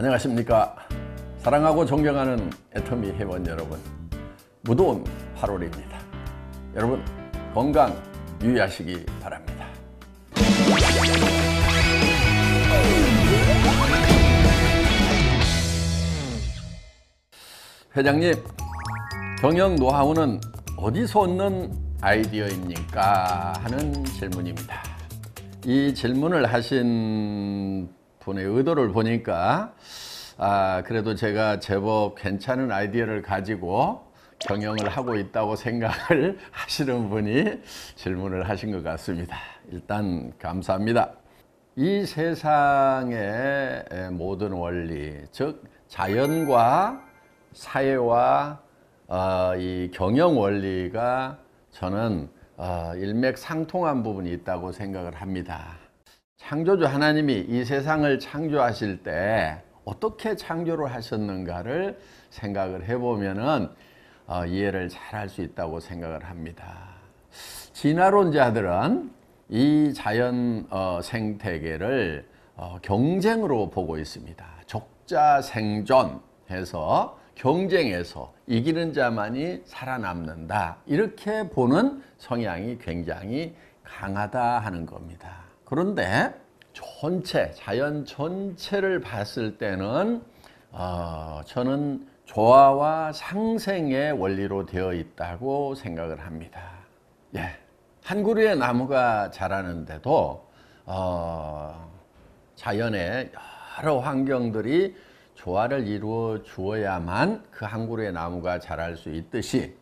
안녕하십니까. 사랑하고 존경하는 애터미 회원 여러분, 무더운 8월입니다. 여러분 건강 유의하시기 바랍니다. 회장님, 경영 노하우는 어디서 얻는 아이디어입니까? 하는 질문입니다. 이 질문을 하신 분의 의도를 보니까 그래도 제가 제법 괜찮은 아이디어를 가지고 경영을 하고 있다고 생각을 하시는 분이 질문을 하신 것 같습니다. 일단 감사합니다. 이 세상의 모든 원리, 즉 자연과 사회와 이 경영 원리가 저는 일맥상통한 부분이 있다고 생각을 합니다. 창조주 하나님이 이 세상을 창조하실 때 어떻게 창조를 하셨는가를 생각을 해보면은 이해를 잘 할 수 있다고 생각을 합니다. 진화론자들은 이 자연 생태계를 경쟁으로 보고 있습니다. 적자생존해서 경쟁에서 이기는 자만이 살아남는다, 이렇게 보는 성향이 굉장히 강하다 하는 겁니다. 그런데 자연 전체를 봤을 때는 저는 조화와 상생의 원리로 되어 있다고 생각을 합니다. 한 그루의 나무가 자라는데도 자연의 여러 환경들이 조화를 이루어 주어야만 그 한 그루의 나무가 자랄 수 있듯이,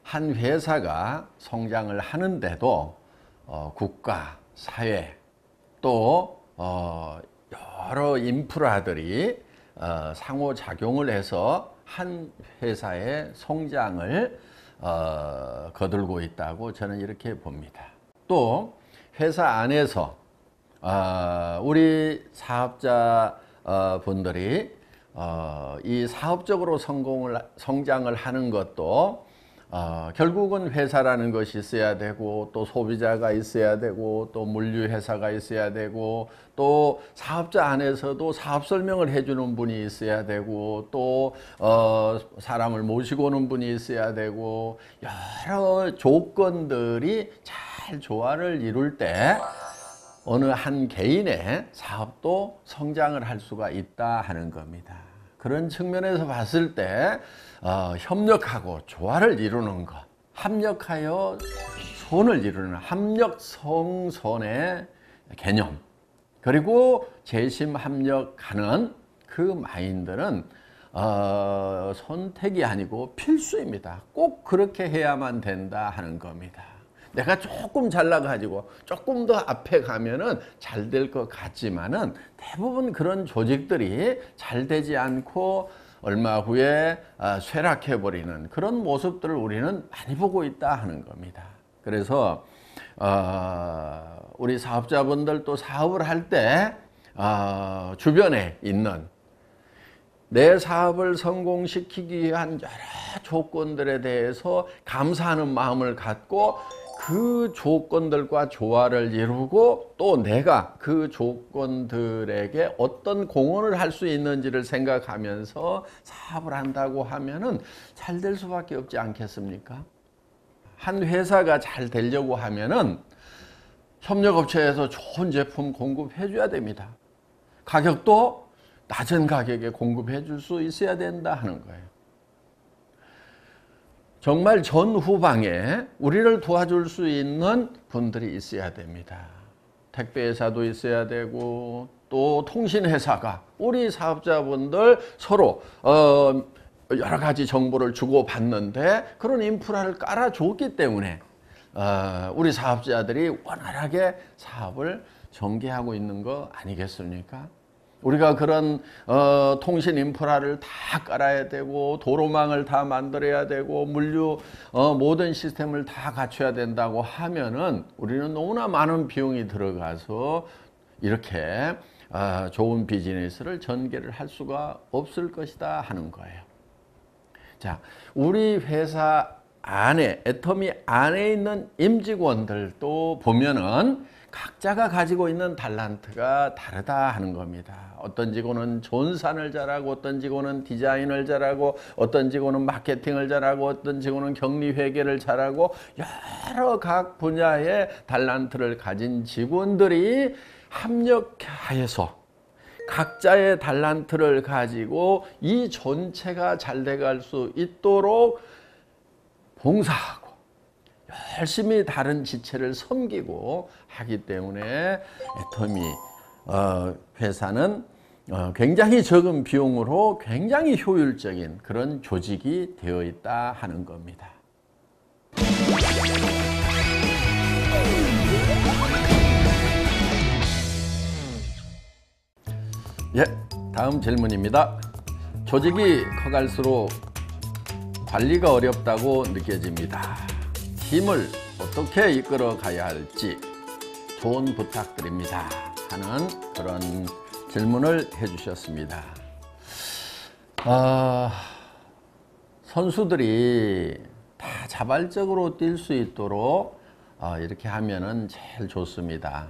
한 회사가 성장을 하는데도 국가, 사회, 또 여러 인프라들이 상호작용을 해서 한 회사의 성장을 거들고 있다고 저는 이렇게 봅니다. 또 회사 안에서 우리 사업자 분들이 이 사업적으로 성장을 하는 것도 결국은 회사라는 것이 있어야 되고, 또 소비자가 있어야 되고, 또 물류회사가 있어야 되고, 또 사업자 안에서도 사업 설명을 해주는 분이 있어야 되고, 또 사람을 모시고 오는 분이 있어야 되고, 여러 조건들이 잘 조화를 이룰 때 어느 한 개인의 사업도 성장을 할 수가 있다 하는 겁니다. 그런 측면에서 봤을 때 협력하고 조화를 이루는 것, 합력하여 손을 이루는 합력성선의 개념, 그리고 재심합력하는 그 마인드는 선택이 아니고 필수입니다. 꼭 그렇게 해야만 된다 하는 겁니다. 내가 조금 잘나가지고 조금 더 앞에 가면은 잘 될 것 같지만은, 대부분 그런 조직들이 잘 되지 않고 얼마 후에 쇠락해버리는 그런 모습들을 우리는 많이 보고 있다 하는 겁니다. 그래서 우리 사업자분들 또 사업을 할 때 주변에 있는 내 사업을 성공시키기 위한 여러 조건들에 대해서 감사하는 마음을 갖고 그 조건들과 조화를 이루고, 또 내가 그 조건들에게 어떤 공헌을 할 수 있는지를 생각하면서 사업을 한다고 하면은 잘 될 수밖에 없지 않겠습니까? 한 회사가 잘 되려고 하면은 협력업체에서 좋은 제품 공급해 줘야 됩니다. 가격도 낮은 가격에 공급해 줄 수 있어야 된다 하는 거예요. 정말 전후방에 우리를 도와줄 수 있는 분들이 있어야 됩니다. 택배회사도 있어야 되고, 또 통신회사가 우리 사업자분들 서로 여러 가지 정보를 주고받는데 그런 인프라를 깔아줬기 때문에 우리 사업자들이 원활하게 사업을 전개하고 있는 거 아니겠습니까? 우리가 그런 통신 인프라를 다 깔아야 되고, 도로망을 다 만들어야 되고, 물류 모든 시스템을 다 갖춰야 된다고 하면은 우리는 너무나 많은 비용이 들어가서 이렇게 좋은 비즈니스를 전개를 할 수가 없을 것이다 하는 거예요. 자, 우리 회사 안에, 애터미 안에 있는 임직원들도 보면은 각자가 가지고 있는 달란트가 다르다 하는 겁니다. 어떤 직원은 존산을 잘하고, 어떤 직원은 디자인을 잘하고, 어떤 직원은 마케팅을 잘하고, 어떤 직원은 격리 회계를 잘하고, 여러 각 분야의 달란트를 가진 직원들이 합력하여서 각자의 달란트를 가지고 이 전체가 잘 돼갈 수 있도록 봉사하고 열심히 다른 지체를 섬기고 하기 때문에 애터미 회사는 굉장히 적은 비용으로 굉장히 효율적인 그런 조직이 되어 있다 하는 겁니다. 예, 다음 질문입니다. 조직이 커갈수록 관리가 어렵다고 느껴집니다. 팀을 어떻게 이끌어 가야 할지 조언 부탁드립니다 하는 그런 질문을 해주셨습니다. 선수들이 다 자발적으로 뛸 수 있도록 이렇게 하면은 제일 좋습니다.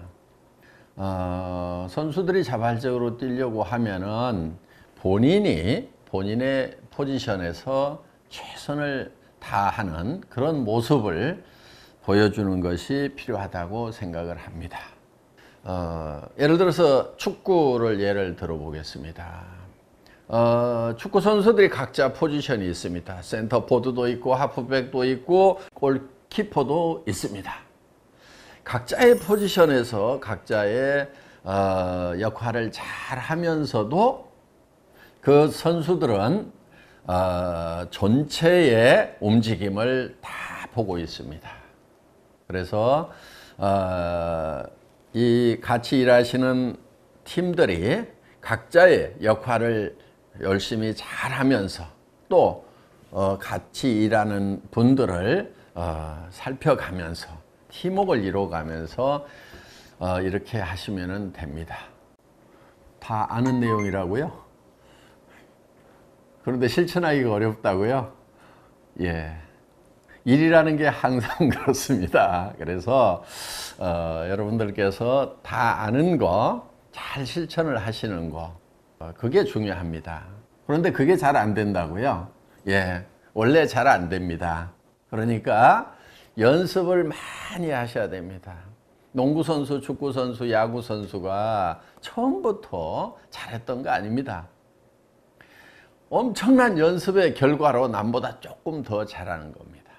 선수들이 자발적으로 뛰려고 하면은 본인의 포지션에서 최선을 다하는 그런 모습을 보여주는 것이 필요하다고 생각을 합니다. 예를 들어서 축구를 예를 들어 보겠습니다. 축구 선수들이 각자 포지션이 있습니다. 센터포드도 있고 하프백도 있고 골키퍼도 있습니다. 각자의 포지션에서 각자의 역할을 잘 하면서도 그 선수들은 전체의 움직임을 다 보고 있습니다. 그래서 이 같이 일하시는 팀들이 각자의 역할을 열심히 잘 하면서 또 같이 일하는 분들을 살펴가면서 팀워크를 이루어가면서 이렇게 하시면 됩니다. 다 아는 내용이라고요? 그런데 실천하기가 어렵다고요? 예. 일이라는 게 항상 그렇습니다. 그래서 여러분들께서 다 아는 거 잘 실천을 하시는 거 그게 중요합니다. 그런데 그게 잘 안 된다고요? 예. 원래 잘 안 됩니다. 그러니까 연습을 많이 하셔야 됩니다. 농구선수, 축구선수, 야구선수가 처음부터 잘했던 거 아닙니다. 엄청난 연습의 결과로 남보다 조금 더 잘하는 겁니다.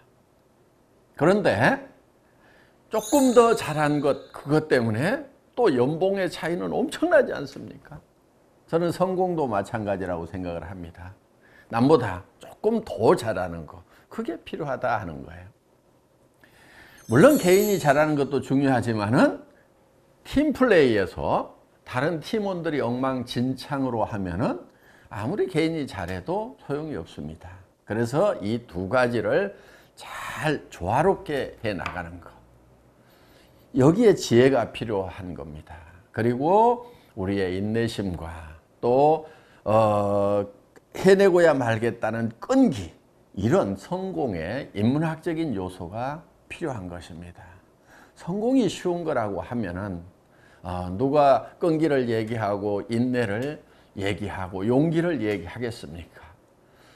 그런데 조금 더 잘한 그것 때문에 또 연봉의 차이는 엄청나지 않습니까? 저는 성공도 마찬가지라고 생각을 합니다. 남보다 조금 더 잘하는 거, 그게 필요하다 하는 거예요. 물론 개인이 잘하는 것도 중요하지만은 팀플레이에서 다른 팀원들이 엉망진창으로 하면은 아무리 개인이 잘해도 소용이 없습니다. 그래서 이 두 가지를 잘 조화롭게 해 나가는 것. 여기에 지혜가 필요한 겁니다. 그리고 우리의 인내심과 또 해내고야 말겠다는 끈기, 이런 성공의 인문학적인 요소가 필요한 것입니다. 성공이 쉬운 거라고 하면은 누가 끈기를 얘기하고 인내를 얘기하고 용기를 얘기하겠습니까?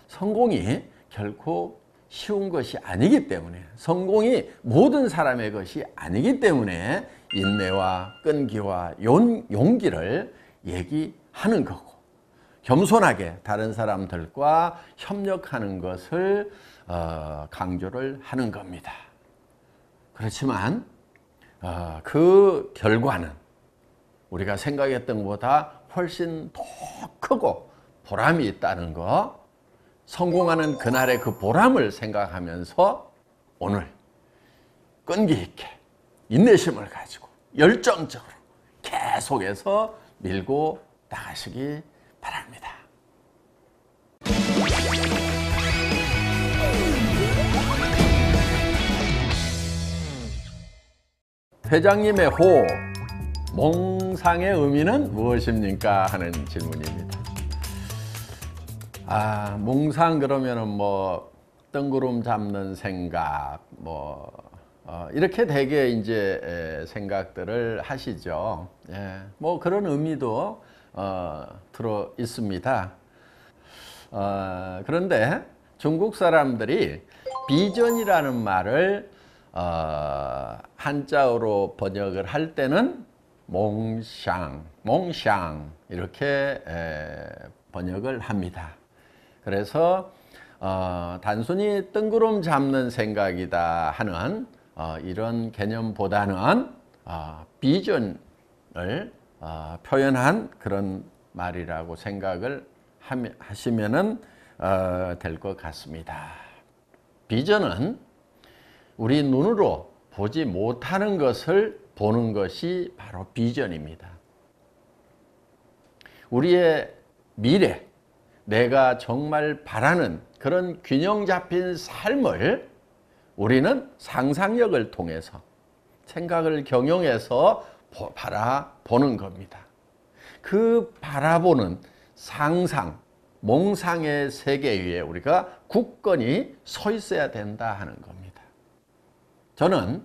성공이 결코 쉬운 것이 아니기 때문에, 성공이 모든 사람의 것이 아니기 때문에 인내와 끈기와 용기를 얘기하는 거고, 겸손하게 다른 사람들과 협력하는 것을 강조를 하는 겁니다. 그렇지만 그 결과는 우리가 생각했던 것보다 훨씬 더 크고 보람이 있다는 거, 성공하는 그날의 그 보람을 생각하면서 오늘 끈기 있게 인내심을 가지고 열정적으로 계속해서 밀고 나가시기 바랍니다. 회장님의 호, 몽상의 의미는 무엇입니까? 하는 질문입니다. 몽상 그러면은 뭐 뜬구름 잡는 생각, 뭐 이렇게 되게 이제 생각들을 하시죠. 예, 뭐 그런 의미도 들어 있습니다. 그런데 중국 사람들이 비전이라는 말을 한자어로 번역을 할 때는 몽샹 이렇게 번역을 합니다. 그래서 단순히 뜬구름 잡는 생각이다 하는 이런 개념보다는 비전을 표현한 그런 말이라고 생각을 하시면 될 것 같습니다. 비전은 우리 눈으로 보지 못하는 것을 보는 것이 바로 비전입니다. 우리의 미래, 내가 정말 바라는 그런 균형 잡힌 삶을 우리는 상상력을 통해서 생각을 경영해서 바라보는 겁니다. 그 바라보는 상상, 몽상의 세계 위에 우리가 굳건히 서 있어야 된다 하는 겁니다. 저는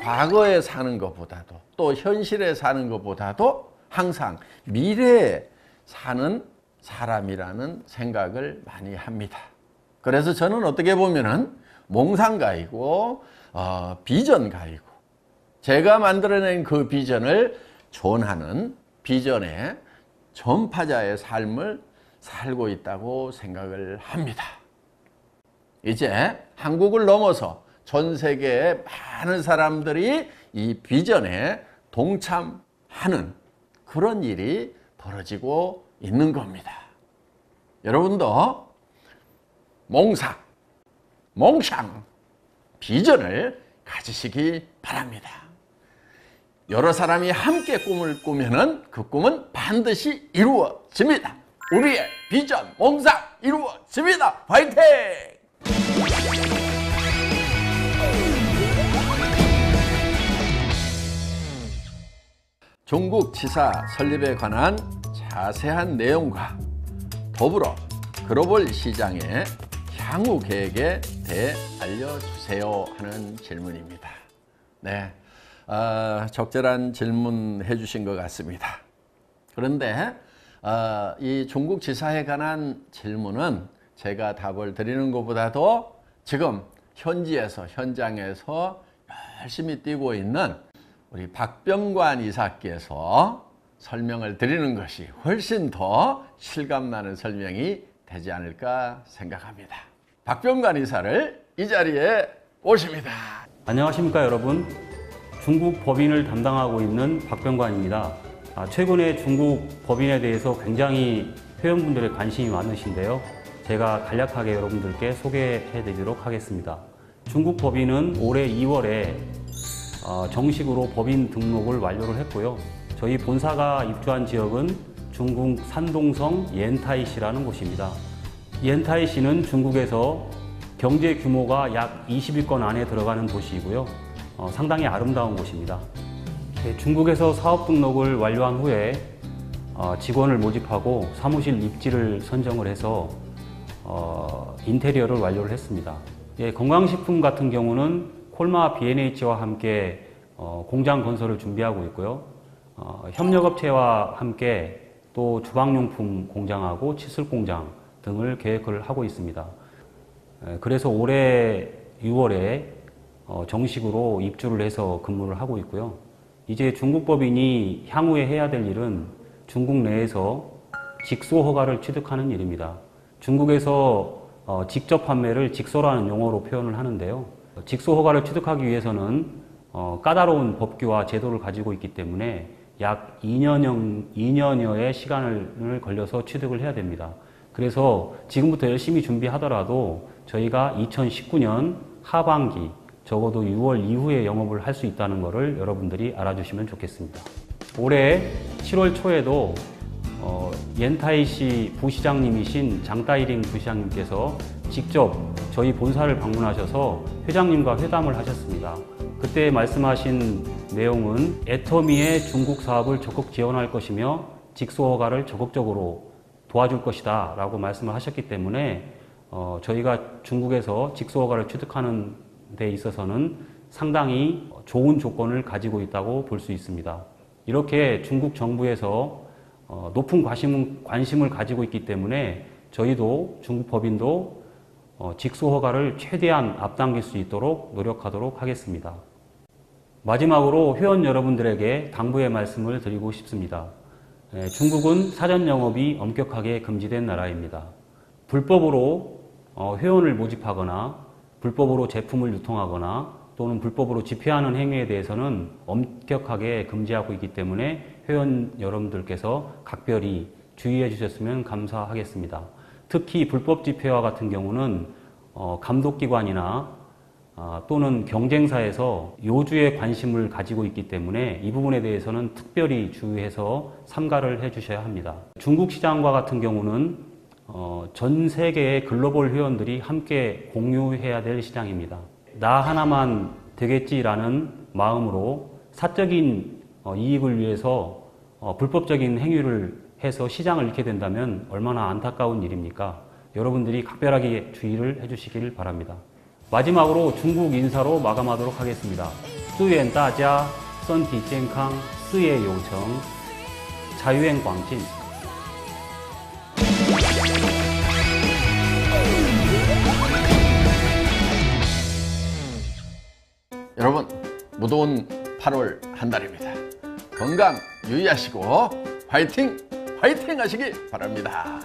과거에 사는 것보다도 또 현실에 사는 것보다도 항상 미래에 사는 사람이라는 생각을 많이 합니다. 그래서 저는 어떻게 보면은 몽상가이고 비전가이고 제가 만들어낸 그 비전을 존하는 비전의 전파자의 삶을 살고 있다고 생각을 합니다. 이제 한국을 넘어서 전 세계의 많은 사람들이 이 비전에 동참하는 그런 일이 벌어지고 있는 겁니다. 여러분도 몽상, 몽샹, 비전을 가지시기 바랍니다. 여러 사람이 함께 꿈을 꾸면은 그 꿈은 반드시 이루어집니다. 우리의 비전, 몽상 이루어집니다. 화이팅! 중국 지사 설립에 관한 자세한 내용과 더불어 글로벌 시장의 향후 계획에 대해 알려주세요 하는 질문입니다. 네, 적절한 질문 해주신 것 같습니다. 그런데 이 중국 지사에 관한 질문은 제가 답을 드리는 것보다도 지금 현장에서 열심히 뛰고 있는 우리 박병관 이사께서 설명을 드리는 것이 훨씬 더 실감나는 설명이 되지 않을까 생각합니다. 박병관 이사를 이 자리에 모십니다. 안녕하십니까 여러분. 중국 법인을 담당하고 있는 박병관입니다. 최근에 중국 법인에 대해서 굉장히 회원분들의 관심이 많으신데요. 제가 간략하게 여러분들께 소개해 드리도록 하겠습니다. 중국 법인은 올해 2월에 정식으로 법인 등록을 완료를 했고요. 저희 본사가 입주한 지역은 중국 산동성 옌타이시라는 곳입니다. 옌타이시는 중국에서 경제 규모가 약 20위권 안에 들어가는 도시이고요. 상당히 아름다운 곳입니다. 중국에서 사업 등록을 완료한 후에 직원을 모집하고 사무실 입지를 선정을 해서 인테리어를 완료를 했습니다. 건강식품 같은 경우는 콜마 B&H와 함께 공장 건설을 준비하고 있고요. 협력업체와 함께 또 주방용품 공장하고 칫솔 공장 등을 계획을 하고 있습니다. 그래서 올해 6월에 정식으로 입주를 해서 근무를 하고 있고요. 이제 중국 법인이 향후에 해야 될 일은 중국 내에서 직소 허가를 취득하는 일입니다. 중국에서 직접 판매를 직소라는 용어로 표현을 하는데요. 직소 허가를 취득하기 위해서는 까다로운 법규와 제도를 가지고 있기 때문에 약 2년여의 시간을 걸려서 취득을 해야 됩니다. 그래서 지금부터 열심히 준비하더라도 저희가 2019년 하반기 적어도 6월 이후에 영업을 할 수 있다는 것을 여러분들이 알아주시면 좋겠습니다. 올해 7월 초에도 옌타이시 부시장님이신 장따이링 부시장님께서 직접 저희 본사를 방문하셔서 회장님과 회담을 하셨습니다. 그때 말씀하신 내용은 애터미의 중국 사업을 적극 지원할 것이며 직소 허가를 적극적으로 도와줄 것이다 라고 말씀을 하셨기 때문에 저희가 중국에서 직소 허가를 취득하는 데 있어서는 상당히 좋은 조건을 가지고 있다고 볼 수 있습니다. 이렇게 중국 정부에서 높은 관심을 가지고 있기 때문에 저희도 중국 법인도 직소 허가를 최대한 앞당길 수 있도록 노력하도록 하겠습니다. 마지막으로 회원 여러분들에게 당부의 말씀을 드리고 싶습니다. 중국은 사전 영업이 엄격하게 금지된 나라입니다. 불법으로 회원을 모집하거나 불법으로 제품을 유통하거나 또는 불법으로 집회하는 행위에 대해서는 엄격하게 금지하고 있기 때문에 회원 여러분들께서 각별히 주의해 주셨으면 감사하겠습니다. 특히 불법 집회와 같은 경우는 감독기관이나 또는 경쟁사에서 요주에 관심을 가지고 있기 때문에 이 부분에 대해서는 특별히 주의해서 삼가를 해 주셔야 합니다. 중국 시장과 같은 경우는 전 세계의 글로벌 회원들이 함께 공유해야 될 시장입니다. 나 하나만 되겠지라는 마음으로 사적인 이익을 위해서 불법적인 행위를 해서 시장을 잃게 된다면 얼마나 안타까운 일입니까? 여러분들이 각별하게 주의를 해주시길 바랍니다. 마지막으로 중국 인사로 마감하도록 하겠습니다. 祝愿大家身体健康，事业有成，财源广进。 여러분, 무더운 8월 한 달입니다. 건강 유의하시고 화이팅! 화이팅 하시기 바랍니다.